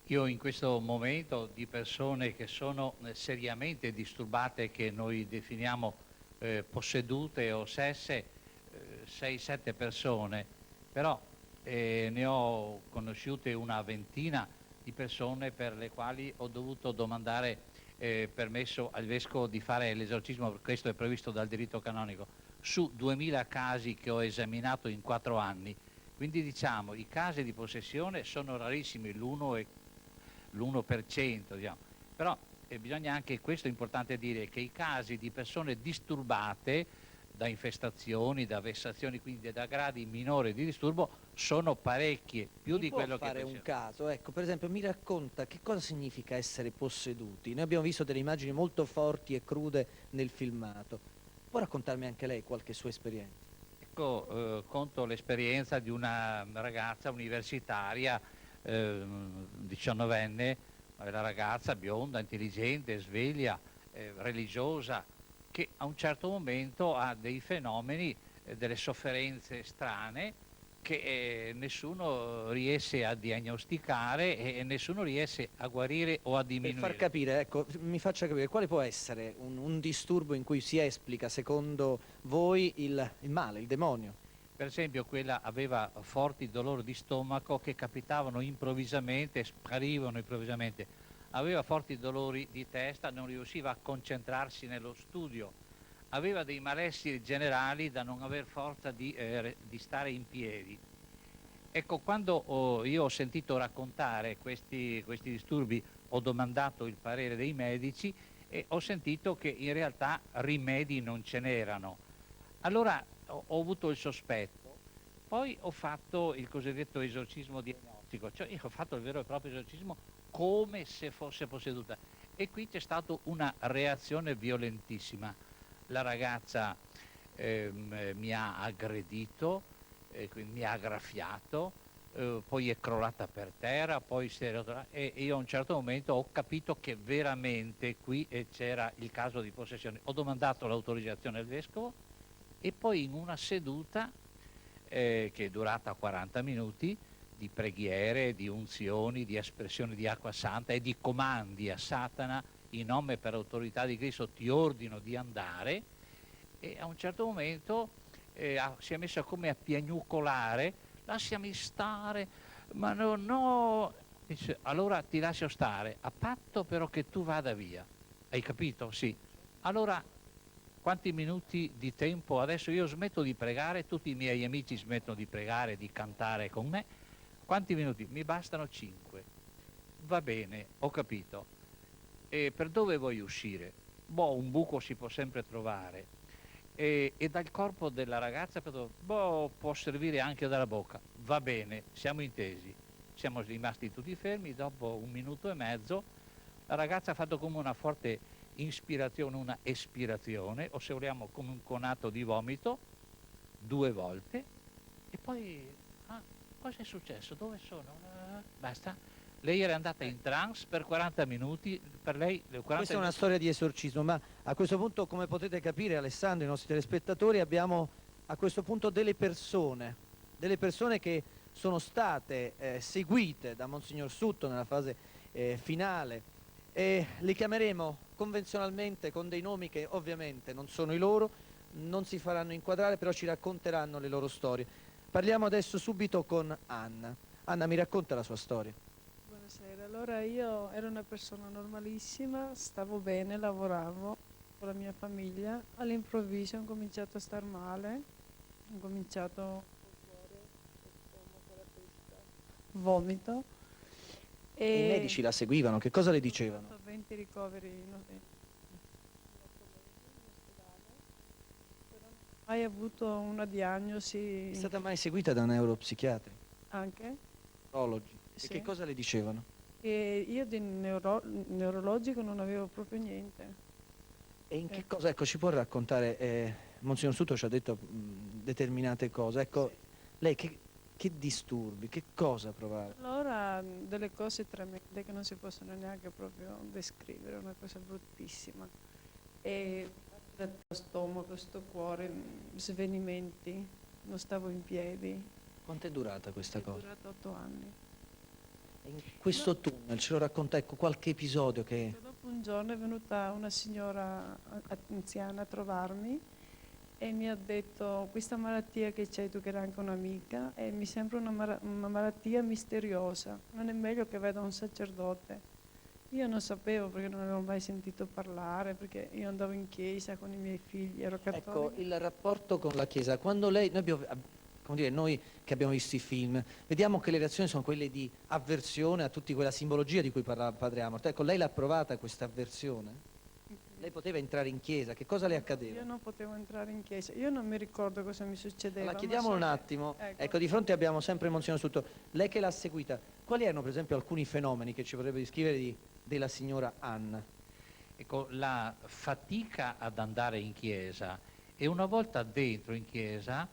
Io in questo momento di persone che sono seriamente disturbate, che noi definiamo possedute o ossesse, 6-7 persone, però ne ho conosciute una ventina di persone per le quali ho dovuto domandare permesso al vescovo di fare l'esorcismo, perché questo è previsto dal diritto canonico, su 2000 casi che ho esaminato in 4 anni. Quindi diciamo i casi di possessione sono rarissimi, l'1%, diciamo. Però bisogna anche, questo è importante dire, che i casi di persone disturbate da infestazioni, da vessazioni, quindi da gradi minori di disturbo, sono parecchie, più Mi di può quello che fare un pensiamo. caso? Ecco, per esempio, mi racconta che cosa significa essere posseduti? Noi abbiamo visto delle immagini molto forti e crude nel filmato. Può raccontarmi anche lei qualche sua esperienza? Ecco, conto l'esperienza di una ragazza universitaria, 19enne, una bella ragazza, bionda, intelligente, sveglia, religiosa, che a un certo momento ha dei fenomeni, delle sofferenze strane che nessuno riesce a diagnosticare e nessuno riesce a guarire o a Per far diminuire. capire, ecco, mi faccia capire quale può essere un disturbo in cui si esplica, secondo voi, il male, il demonio? Per esempio quella aveva forti dolori di stomaco che capitavano improvvisamente, sparivano improvvisamente, aveva forti dolori di testa, non riusciva a concentrarsi nello studio, aveva dei malesseri generali da non aver forza di stare in piedi. Ecco, quando io ho sentito raccontare questi disturbi, ho domandato il parere dei medici e ho sentito che in realtà rimedi non ce n'erano. Allora ho avuto il sospetto, poi ho fatto il cosiddetto esorcismo diagnostico, cioè io ho fatto il vero e proprio esorcismo come se fosse posseduta e qui c'è stata una reazione violentissima. La ragazza mi ha aggredito, quindi mi ha graffiato, poi è crollata per terra, poi si è rotolata e io a un certo momento ho capito che veramente qui c'era il caso di possessione. Ho domandato l'autorizzazione al vescovo e poi in una seduta che è durata 40 minuti di preghiere, di unzioni, di espressioni di acqua santa e di comandi a Satana in nome per autorità di Cristo ti ordino di andare e a un certo momento si è messa come a piagnucolare, lasciami stare, ma no, dice, allora ti lascio stare, a patto però che tu vada via. Hai capito? Sì. Allora, quanti minuti di tempo? Adesso io smetto di pregare, tutti i miei amici smettono di pregare, di cantare con me. Quanti minuti? Mi bastano 5. Va bene, ho capito. E per dove vuoi uscire? Boh, un buco si può sempre trovare. E dal corpo della ragazza boh, può servire anche dalla bocca. Va bene, siamo intesi. Siamo rimasti tutti fermi, dopo 1 minuto e mezzo la ragazza ha fatto come una forte ispirazione, una espirazione, o se vogliamo come un conato di vomito, 2 volte, e poi, ah, cosa è successo? Dove sono? Basta. Lei era andata in trance per 40 minuti, per lei le 40 Questa è una minuti. storia di esorcismo, ma a questo punto, come potete capire, Alessandro, i nostri telespettatori, abbiamo a questo punto delle persone che sono state seguite da Monsignor Sutto nella fase finale e li chiameremo convenzionalmente con dei nomi che ovviamente non sono i loro, non si faranno inquadrare, però ci racconteranno le loro storie. Parliamo adesso subito con Anna. Anna, mi racconta la sua storia. Buonasera, allora io ero una persona normalissima, stavo bene, lavoravo con la mia famiglia, all'improvviso ho cominciato a star male, ho cominciato col cuore, lo stomaco, la testa, vomito E i medici e la seguivano, che cosa le ho dicevano? fatto 20 ricoveri in 8 mesi in ospedale, però non ho mai avuto una È diagnosi stata mai seguita da neuropsichiatri, anche, neurologi? E che sì, cosa le dicevano? e io di neurologico non avevo proprio niente. E in che Eh, cosa, ecco, ci può raccontare, Monsignor Suto ci ha detto determinate cose, ecco, sì. lei che disturbi, che cosa provava? Allora, delle cose tremende che non si possono neanche proprio descrivere, una cosa bruttissima. E lo stomaco, sto cuore, svenimenti, non stavo in piedi, Quanto è durata questa è cosa? durato 8 anni. In questo tunnel, ce lo racconta, ecco, qualche episodio che... Dopo un giorno è venuta una signora anziana a trovarmi e mi ha detto: questa malattia che c'hai tu, che era anche un'amica, e mi sembra una malattia misteriosa, non è meglio che veda un sacerdote? Io non sapevo, perché non avevo mai sentito parlare, perché io andavo in chiesa con i miei figli, ero cattolica. Ecco, il rapporto con la Chiesa, quando lei, come dire, noi che abbiamo visto i film, vediamo che le reazioni sono quelle di avversione a tutta quella simbologia di cui parlava Padre Amorth. Ecco, lei l'ha provata questa avversione? Lei poteva entrare in chiesa, che cosa le accadeva? Io non potevo entrare in chiesa, io non mi ricordo cosa mi succedeva. Allora, ma chiediamolo so un che- attimo, ecco, di fronte abbiamo sempre Monsignor Sutto, lei che l'ha seguita, quali erano per esempio alcuni fenomeni che ci potrebbe descrivere della signora Anna? Ecco, la fatica ad andare in chiesa e una volta dentro in chiesa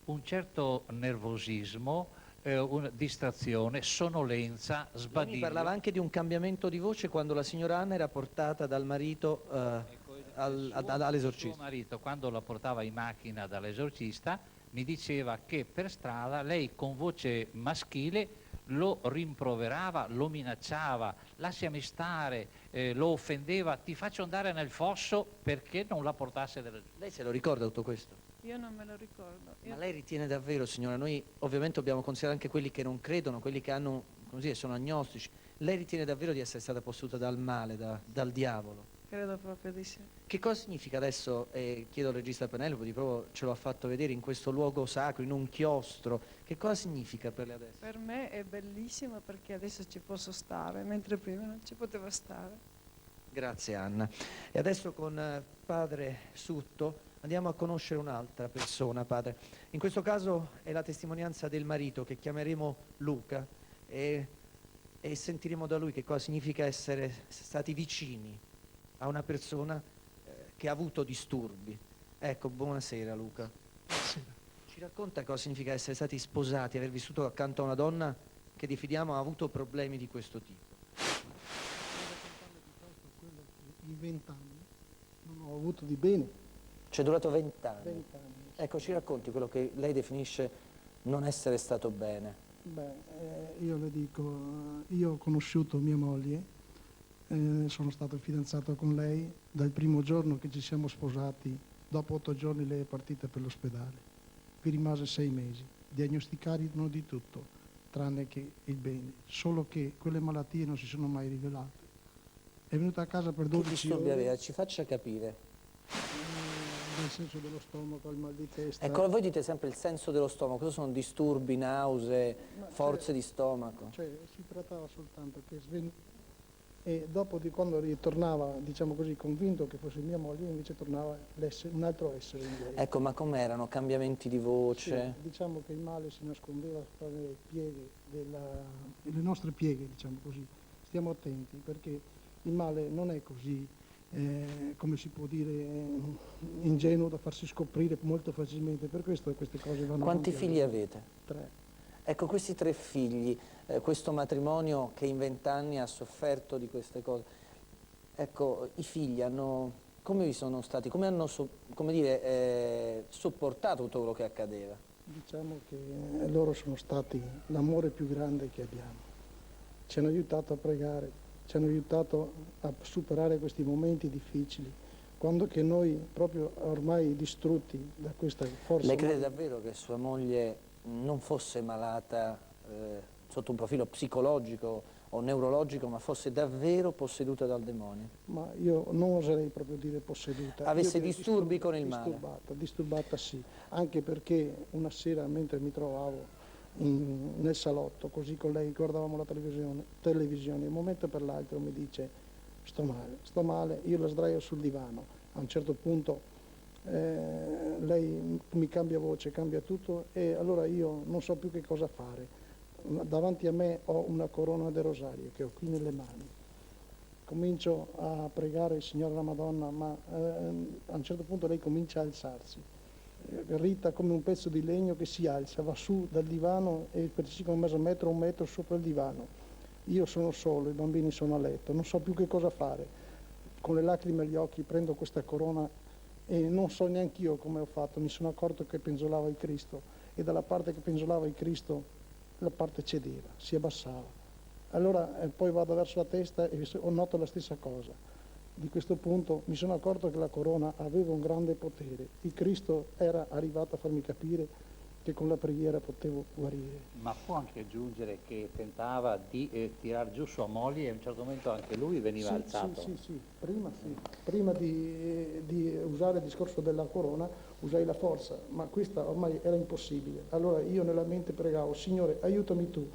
un certo nervosismo, una distrazione, sonnolenza, Lei mi sbadiglio. parlava anche di un cambiamento di voce quando la signora Anna era portata dal marito Ecco, all'esorcista. suo marito, quando la portava in macchina dall'esorcista, mi diceva che per strada lei con voce maschile lo rimproverava, lo minacciava, lasciami stare, lo offendeva, ti faccio andare nel fosso perché non la portasse dalla giù. Lei se lo ricorda tutto questo? Io non me lo ricordo. Ma lei ritiene davvero, signora, noi ovviamente dobbiamo considerare anche quelli che non credono, quelli che hanno, così, sono agnostici, lei ritiene davvero di essere stata posseduta dal male, dal diavolo? Credo proprio di sì. Che cosa significa adesso, chiedo al regista Penelope, di proprio ce lo ha fatto vedere in questo luogo sacro, in un chiostro, che cosa significa per lei adesso? Per me è bellissimo perché adesso ci posso stare, mentre prima non ci potevo stare. Grazie Anna. E adesso con padre Sutto andiamo a conoscere un'altra persona, padre. In questo caso è la testimonianza del marito che chiameremo Luca e sentiremo da lui che cosa significa essere stati vicini a una persona che ha avuto disturbi. Ecco, buonasera Luca. Ci racconta cosa significa essere stati sposati, aver vissuto accanto a una donna che diffidiamo ha avuto problemi di questo tipo. In 20 anni non ho avuto di bene. C'è durato 20 anni. 20 anni. Ecco, ci racconti quello che lei definisce non essere stato bene. Io le dico, io ho conosciuto mia moglie, sono stato fidanzato con lei, dal primo giorno che ci siamo sposati, dopo 8 giorni lei è partita per l'ospedale. Qui rimase 6 mesi, diagnosticarono di tutto, tranne che il bene, solo che quelle malattie non si sono mai rivelate. È venuta a casa per Che 12 disturbi ore. aveva? Ci faccia capire. Nel senso dello stomaco, il mal di testa. Ecco, voi dite sempre il senso dello stomaco, cosa sono disturbi, nausee, Ma forze cioè- di stomaco? Cioè si trattava soltanto che e dopo di quando ritornava, diciamo così, convinto che fosse mia moglie, invece tornava un altro essere in lei. Ecco, ma com'erano? Cambiamenti di voce? Sì, diciamo che il male si nascondeva tra le pieghe le nostre pieghe, diciamo così. Stiamo attenti perché il male non è così, come si può dire, ingenuo da farsi scoprire molto facilmente. Per questo queste cose vanno Quanti avanti. figli avete? 3. Ecco, questi 3 figli, questo matrimonio che in 20 anni ha sofferto di queste cose, ecco, i figli come vi sono stati, come hanno sopportato tutto quello che accadeva? Diciamo che loro sono stati l'amore più grande che abbiamo. Ci hanno aiutato a pregare, ci hanno aiutato a superare questi momenti difficili, quando che noi, proprio ormai distrutti da questa forza... Lei crede davvero che sua moglie non fosse malata sotto un profilo psicologico o neurologico, ma fosse davvero posseduta dal demonio? Ma io non oserei proprio dire posseduta. Avesse Io direi disturbi con il male? Disturbata sì, anche perché una sera mentre mi trovavo nel salotto, così con lei guardavamo la televisione, un momento per l'altro mi dice sto male, io la sdraio sul divano, a un certo punto lei mi cambia voce, cambia tutto e allora io non so più che cosa fare. Davanti a me ho una corona del rosario che ho qui nelle mani. Comincio a pregare il Signore e la Madonna, ma a un certo punto lei comincia a alzarsi. Rita come un pezzo di legno che si alza, va su dal divano e per circa un metro, un metro sopra il divano. Io sono solo, i bambini sono a letto, non so più che cosa fare. Con le lacrime agli occhi prendo questa corona e non so neanche io come ho fatto, mi sono accorto che penzolava il Cristo e dalla parte che penzolava il Cristo la parte cedeva, si abbassava. Allora poi vado verso la testa e noto la stessa cosa. Di questo punto mi sono accorto che la corona aveva un grande potere. Il Cristo era arrivato a farmi capire che con la preghiera potevo guarire. Ma può anche aggiungere che tentava di tirar giù sua moglie e a un certo momento anche lui veniva alzato. Sì. Prima di usare il discorso della corona usai la forza, ma questa ormai era impossibile. Allora io nella mente pregavo: Signore, aiutami tu,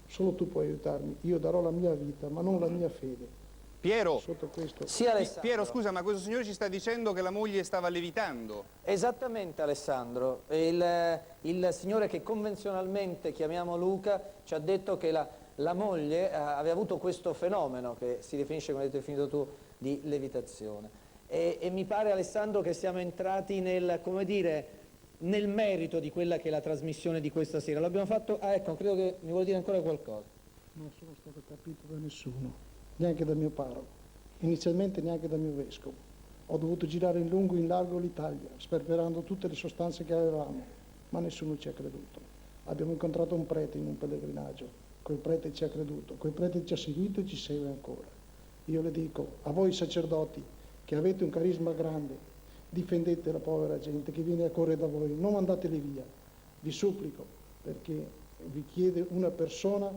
solo tu puoi aiutarmi, io darò la mia vita, ma non la mia fede. Piero, Sotto questo. Sì, Alessandro. Piero, scusa, ma questo signore ci sta dicendo che la moglie stava levitando. Esattamente, Alessandro. Il signore che convenzionalmente chiamiamo Luca ci ha detto che la moglie aveva avuto questo fenomeno che si definisce, come hai definito tu, di levitazione. E mi pare, Alessandro, che siamo entrati nel, come dire, nel merito di quella che è la trasmissione di questa sera. L'abbiamo fatto... Ah, ecco, credo che mi vuole dire ancora qualcosa. Non sono stato capito da nessuno, neanche dal mio parroco, inizialmente neanche dal mio vescovo. Ho dovuto girare in lungo e in largo l'Italia, sperperando tutte le sostanze che avevamo, ma nessuno ci ha creduto. Abbiamo incontrato un prete in un pellegrinaggio, quel prete ci ha creduto, quel prete ci ha seguito e ci segue ancora. Io le dico, a voi sacerdoti, che avete un carisma grande, difendete la povera gente che viene a correre da voi, non mandateli via, vi supplico, perché vi chiede una persona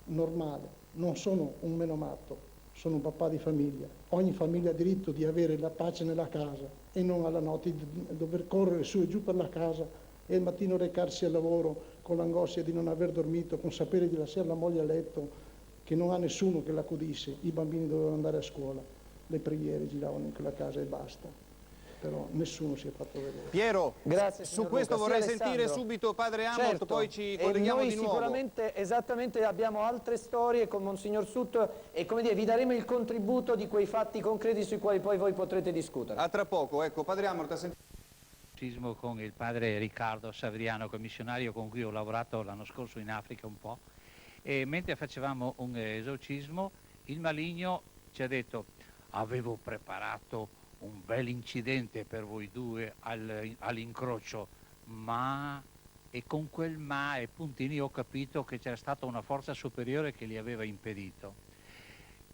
normale, non sono un menomatto, sono un papà di famiglia. Ogni famiglia ha diritto di avere la pace nella casa e non alla notte di dover correre su e giù per la casa e al mattino recarsi al lavoro con l'angoscia di non aver dormito, con sapere di lasciare la moglie a letto, che non ha nessuno che l'accudisse, i bambini dovevano andare a scuola, le preghiere giravano in quella casa e basta. Però nessuno si è fatto vedere. Piero, Grazie, su signor questo Luca. vorrei Sì, sentire Alessandro. subito padre Amort, Certo, poi ci e colleghiamo noi di nuovo. sicuramente, esattamente, abbiamo altre storie con Monsignor Sutto e, come dire, vi daremo il contributo di quei fatti concreti sui quali poi voi potrete discutere. A tra poco, ecco, padre Amort, ha sentito. Con il padre Riccardo Savriano, commissionario con cui ho lavorato l'anno scorso in Africa un po', e mentre facevamo un esorcismo il maligno ci ha detto: avevo preparato un bel incidente per voi due all'incrocio, ma... E con quel ma e puntini ho capito che c'era stata una forza superiore che li aveva impedito.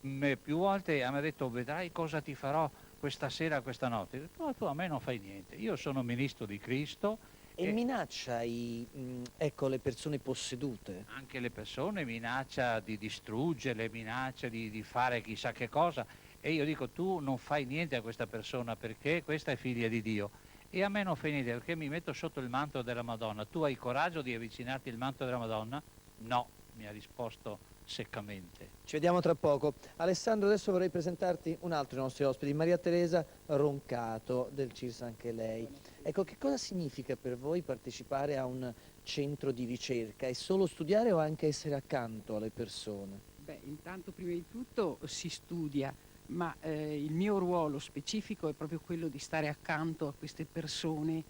Più volte mi ha detto: vedrai cosa ti farò questa sera, questa notte. Ho detto: no, tu a me non fai niente, io sono ministro di Cristo. E minaccia ecco, le persone possedute. Anche le persone minaccia di distruggerle, minaccia di fare chissà che cosa, e io dico: tu non fai niente a questa persona perché questa è figlia di Dio, e a me non fai niente perché mi metto sotto il manto della Madonna. Tu hai coraggio di avvicinarti al manto della Madonna? No, mi ha risposto seccamente. Ci vediamo tra poco. Alessandro, adesso vorrei presentarti un altro dei nostri ospiti, Maria Teresa Roncato, del CIRS anche lei. Ecco, che cosa significa per voi partecipare a un centro di ricerca? È solo studiare o anche essere accanto alle persone? Beh, intanto prima di tutto si studia, ma il mio ruolo specifico è proprio quello di stare accanto a queste persone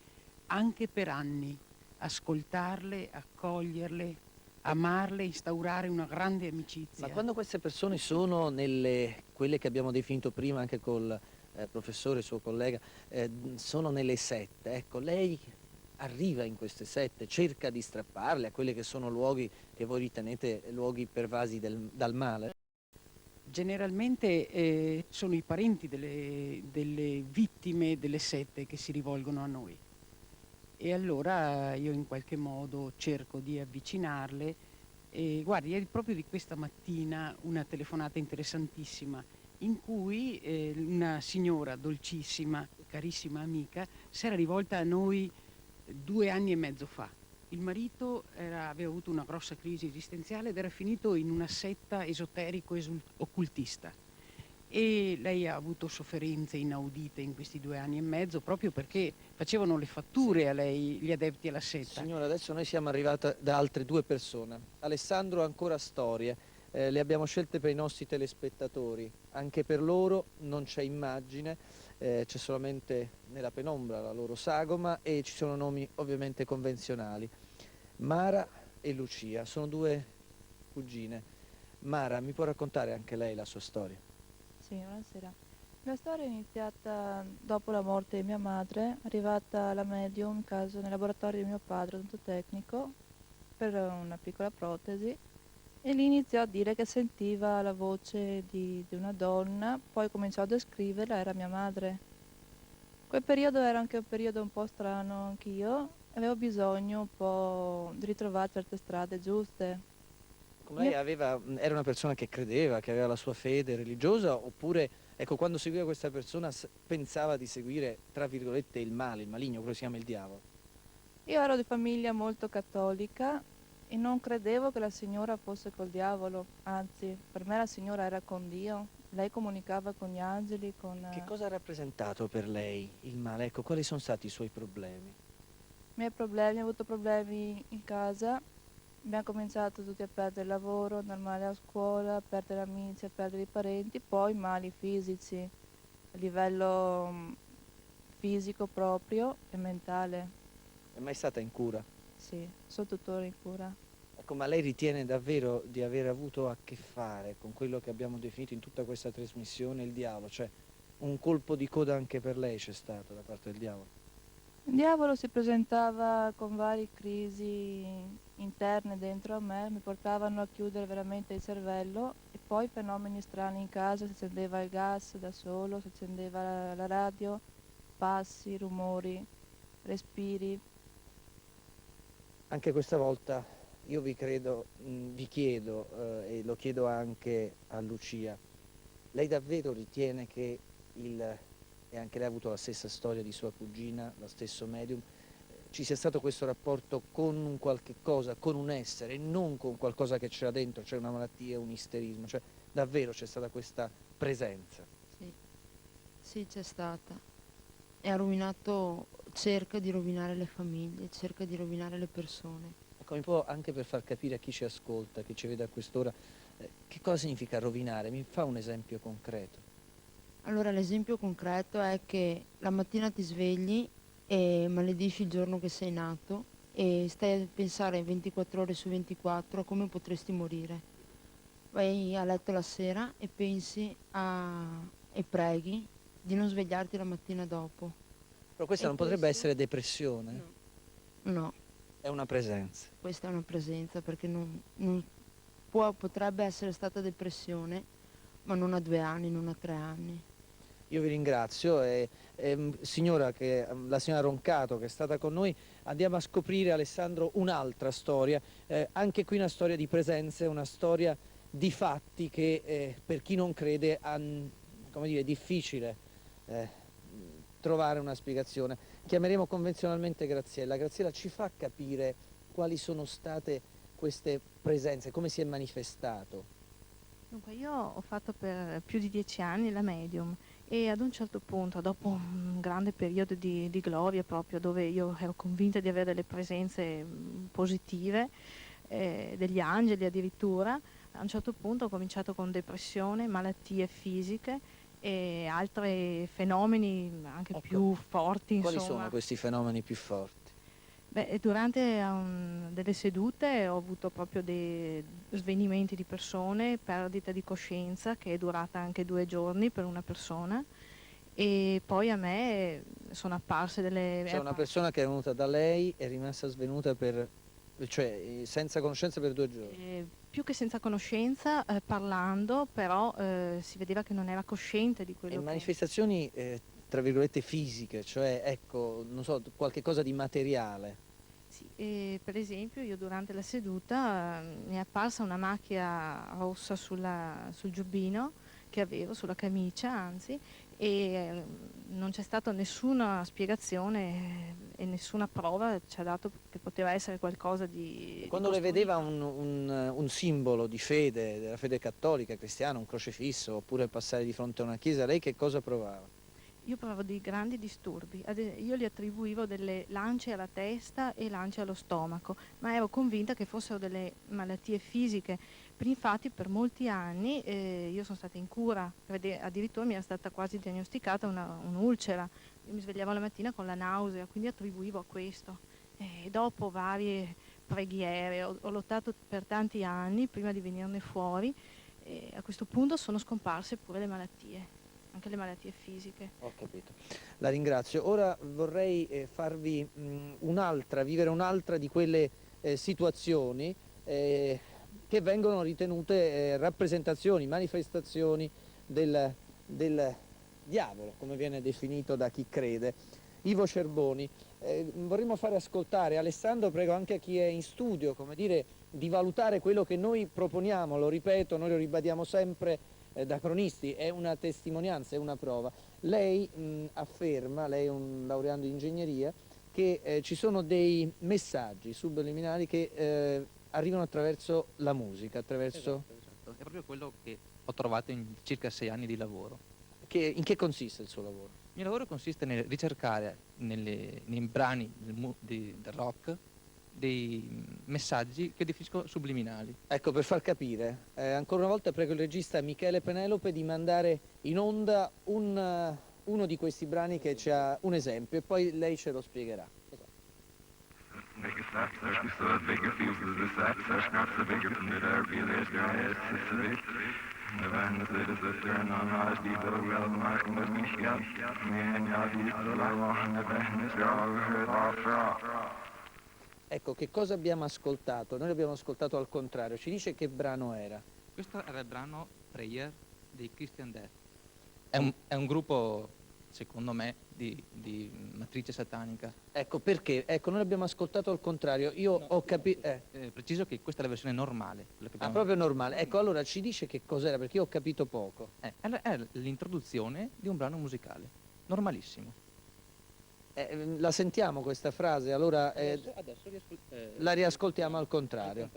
anche per anni, ascoltarle, accoglierle, amarle, instaurare una grande amicizia. Ma quando queste persone sono nelle, quelle che abbiamo definito prima anche col professore, suo collega, sono nelle sette, ecco, lei arriva in queste sette, cerca di strapparle a quelli che sono luoghi che voi ritenete luoghi pervasi dal male? Generalmente sono i parenti delle vittime delle sette che si rivolgono a noi. E allora io in qualche modo cerco di avvicinarle. E guardi, è proprio di questa mattina una telefonata interessantissima in cui una signora dolcissima, carissima amica, si era rivolta a noi 2 anni e mezzo fa. Il marito aveva avuto una grossa crisi esistenziale ed era finito in una setta esoterico-occultista. E lei ha avuto sofferenze inaudite in questi 2 anni e mezzo proprio perché facevano le fatture a lei gli adepti alla setta. Signora, adesso noi siamo arrivati da altre 2 persone. Alessandro ha ancora storie, le abbiamo scelte per i nostri telespettatori, anche per loro non c'è immagine, c'è solamente nella penombra la loro sagoma e ci sono nomi ovviamente convenzionali. Mara e Lucia sono 2 cugine. Mara, mi può raccontare anche lei la sua storia? Sì, buonasera. La storia è iniziata dopo la morte di mia madre, arrivata alla medium in caso nel laboratorio di mio padre, odontotecnico, per una piccola protesi. E lì iniziò a dire che sentiva la voce di una donna, poi cominciò a descriverla, era mia madre. Quel periodo era anche un periodo un po' strano anch'io, avevo bisogno un po' di ritrovare certe strade giuste. Come Io lei era una persona che credeva, che aveva la sua fede religiosa, oppure ecco, quando seguiva questa persona pensava di seguire, tra virgolette, il male, il maligno, quello che si chiama il diavolo? Io ero di famiglia molto cattolica e non credevo che la signora fosse col diavolo, anzi, per me la signora era con Dio. Lei comunicava con gli angeli, con Che i cosa ha rappresentato per lei il male? Ecco, quali sono stati i suoi problemi? miei problemi, ho avuto problemi in casa, abbiamo cominciato tutti a perdere il lavoro, andare male a scuola, a perdere amici, a perdere i parenti, poi mali fisici, a livello fisico proprio e mentale. È mai stata in cura? Sì, sono tuttora in cura. Ecco, ma lei ritiene davvero di aver avuto a che fare con quello che abbiamo definito in tutta questa trasmissione il diavolo? Cioè, un colpo di coda anche per lei c'è stato da parte del diavolo? Il diavolo si presentava con varie crisi interne dentro a me, mi portavano a chiudere veramente il cervello e poi fenomeni strani in casa, si accendeva il gas da solo, si accendeva la radio, passi, rumori, respiri. Anche questa volta io vi chiedo, e lo chiedo anche a Lucia, lei davvero ritiene che e anche lei ha avuto la stessa storia di sua cugina, lo stesso medium, ci sia stato questo rapporto con un qualche cosa, con un essere, e non con qualcosa che c'era dentro, cioè una malattia, un isterismo, cioè davvero c'è stata questa presenza? Sì, sì, c'è stata. E ha rovinato, cerca di rovinare le famiglie, cerca di rovinare le persone. Ecco, mi può, anche per far capire a chi ci ascolta, chi ci vede a quest'ora, che cosa significa rovinare? Mi fa un esempio concreto. Allora, l'esempio concreto è che la mattina ti svegli e maledisci il giorno che sei nato e stai a pensare 24 ore su 24 a come potresti morire. Vai a letto la sera e e preghi di non svegliarti la mattina dopo. Però questa E non potrebbe questo? essere depressione? No, no, È una presenza. questa è una presenza perché potrebbe essere stata depressione, ma non a 2 anni, non a 3 anni. Io vi ringrazio e signora la signora Roncato che è stata con noi, andiamo a scoprire, Alessandro, un'altra storia, anche qui una storia di presenze, una storia di fatti che per chi non crede come dire, è difficile eh, trovare una spiegazione. Chiameremo convenzionalmente Graziella. Graziella ci fa capire quali sono state queste presenze, come si è manifestato. Dunque, io ho fatto per più di 10 anni la medium e ad un certo punto, dopo un grande periodo di gloria proprio, dove io ero convinta di avere delle presenze positive, degli angeli addirittura, a un certo punto ho cominciato con depressione, malattie fisiche e altri fenomeni anche Ecco, più forti, quali insomma. sono questi fenomeni più forti? Beh, durante delle sedute ho avuto proprio dei svenimenti di persone, perdita di coscienza che è durata anche 2 giorni per una persona e poi a me sono apparse delle... C'è una persona che è venuta da lei è rimasta svenuta cioè senza conoscenza per 2 giorni. più che senza conoscenza, parlando, però si vedeva che non era cosciente di E quello che... manifestazioni, tra virgolette, fisiche, cioè, ecco, non so, qualche cosa di materiale. Sì, per esempio io durante la seduta mi è apparsa una macchia rossa sul giubbino che avevo, sulla camicia anzi, e non c'è stata nessuna spiegazione e nessuna prova ci ha dato che poteva essere qualcosa di Quando le vedeva costruito. un simbolo di fede, della fede cattolica, cristiana, un crocefisso, oppure passare di fronte a una chiesa, lei che cosa provava? Io provo dei grandi disturbi, io gli attribuivo delle lance alla testa e lance allo stomaco, ma ero convinta che fossero delle malattie fisiche. Infatti per molti anni io sono stata in cura, addirittura mi era stata quasi diagnosticata un'ulcera, io mi svegliavo la mattina con la nausea, quindi attribuivo a questo. E dopo varie preghiere, ho lottato per tanti anni prima di venirne fuori e a questo punto sono scomparse pure le malattie. Anche le malattie fisiche. Ho capito. La ringrazio. Ora vorrei farvi vivere un'altra di quelle situazioni che vengono ritenute rappresentazioni, manifestazioni del diavolo, come viene definito da chi crede. Ivo Cerboni, vorremmo fare ascoltare Alessandro, prego anche a chi è in studio, come dire, di valutare quello che noi proponiamo, lo ripeto, noi lo ribadiamo sempre da cronisti, è una testimonianza, è una prova. Lei afferma, lei è un laureando in ingegneria, che ci sono dei messaggi subliminali che arrivano attraverso la musica, attraverso... Esatto. È proprio quello che ho trovato in circa 6 anni di lavoro. In che consiste il suo lavoro? Il mio lavoro consiste nel ricercare nei brani del rock dei messaggi che definisco subliminali. Ecco, per far capire, ancora una volta prego il regista Michele Penelope di mandare in onda uno di questi brani che ci ha un esempio e poi lei ce lo spiegherà. Ecco, che cosa abbiamo ascoltato? Noi l'abbiamo ascoltato al contrario, ci dice che brano era? Questo era il brano Prayer dei Christian Death. È un gruppo, secondo me, di matrice satanica. Ecco, perché? Ecco, noi l'abbiamo ascoltato al contrario, io ho capito... Preciso che questa è la versione normale. proprio normale. Ecco, allora ci dice che cos'era, perché io ho capito poco. È l'introduzione di un brano musicale, normalissimo. La sentiamo questa frase, allora Adesso la riascoltiamo al contrario.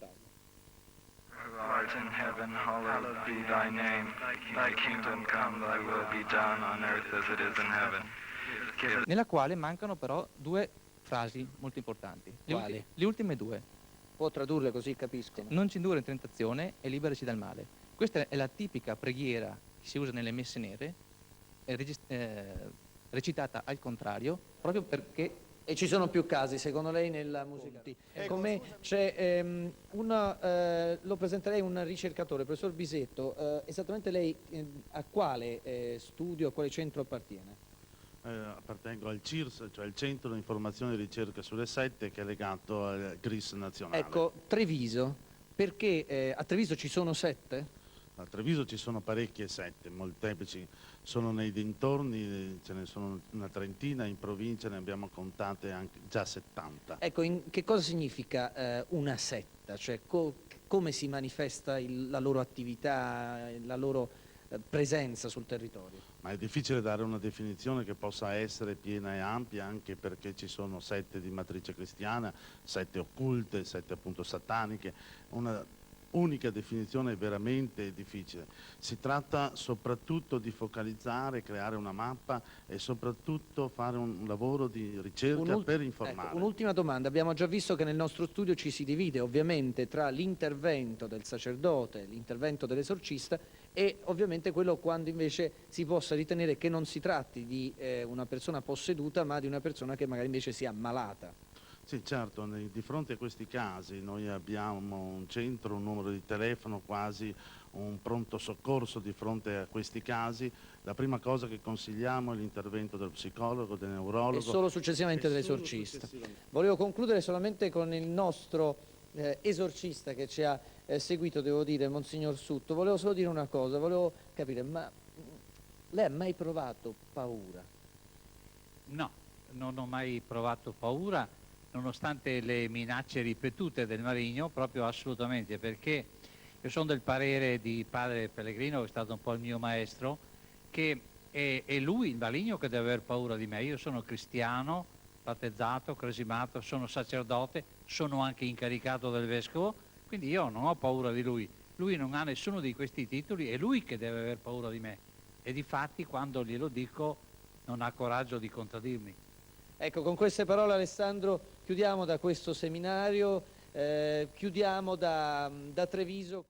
Who art in heaven, hallowed be thy name. Thy kingdom come, thy will be done on earth as it is in heaven. Give us Nella quale mancano però 2 frasi molto importanti. Quali? Le ultime 2. Può tradurle così capiscono. Non ci indurre in tentazione e liberaci dal male. Questa è la tipica preghiera che si usa nelle messe nere, recitata al contrario, proprio perché... E ci sono più casi, secondo lei, nella musica? Con me c'è lo presenterei un ricercatore, professor Bisetto. Esattamente lei a quale studio, a quale centro appartiene? Appartengo al CIRS, cioè il Centro di Informazione e Ricerca sulle Sette, che è legato al GRIS nazionale. Ecco, Treviso, perché a Treviso ci sono sette? A Treviso ci sono parecchie sette, molteplici, sono nei dintorni, ce ne sono una trentina, in provincia ne abbiamo contate anche già 70. Ecco, che cosa significa una setta? Cioè come si manifesta la loro attività, la loro presenza sul territorio? Ma è difficile dare una definizione che possa essere piena e ampia, anche perché ci sono sette di matrice cristiana, sette occulte, sette appunto sataniche. Una unica definizione è veramente difficile. Si tratta soprattutto di focalizzare, creare una mappa e soprattutto fare un lavoro di ricerca per informare. Ecco, un'ultima domanda. Abbiamo già visto che nel nostro studio ci si divide ovviamente tra l'intervento del sacerdote, l'intervento dell'esorcista e ovviamente quello quando invece si possa ritenere che non si tratti di una persona posseduta ma di una persona che magari invece sia ammalata. Sì, certo, di fronte a questi casi noi abbiamo un centro, un numero di telefono, quasi un pronto soccorso di fronte a questi casi. La prima cosa che consigliamo è l'intervento del psicologo, del neurologo. E solo successivamente dell'esorcista. Volevo concludere solamente con il nostro esorcista che ci ha seguito, devo dire, Monsignor Sutto. Volevo solo dire una cosa, volevo capire, ma lei ha mai provato paura? No, non ho mai provato paura. Nonostante le minacce ripetute del Marigno, proprio assolutamente, perché io sono del parere di padre Pellegrino, che è stato un po' il mio maestro, che è lui, il Marigno, che deve aver paura di me. Io sono cristiano, battezzato, cresimato, sono sacerdote, sono anche incaricato del vescovo, quindi io non ho paura di lui. Lui non ha nessuno di questi titoli, è lui che deve aver paura di me. E difatti quando glielo dico non ha coraggio di contraddirmi. Ecco, con queste parole Alessandro chiudiamo da questo seminario, chiudiamo da Treviso.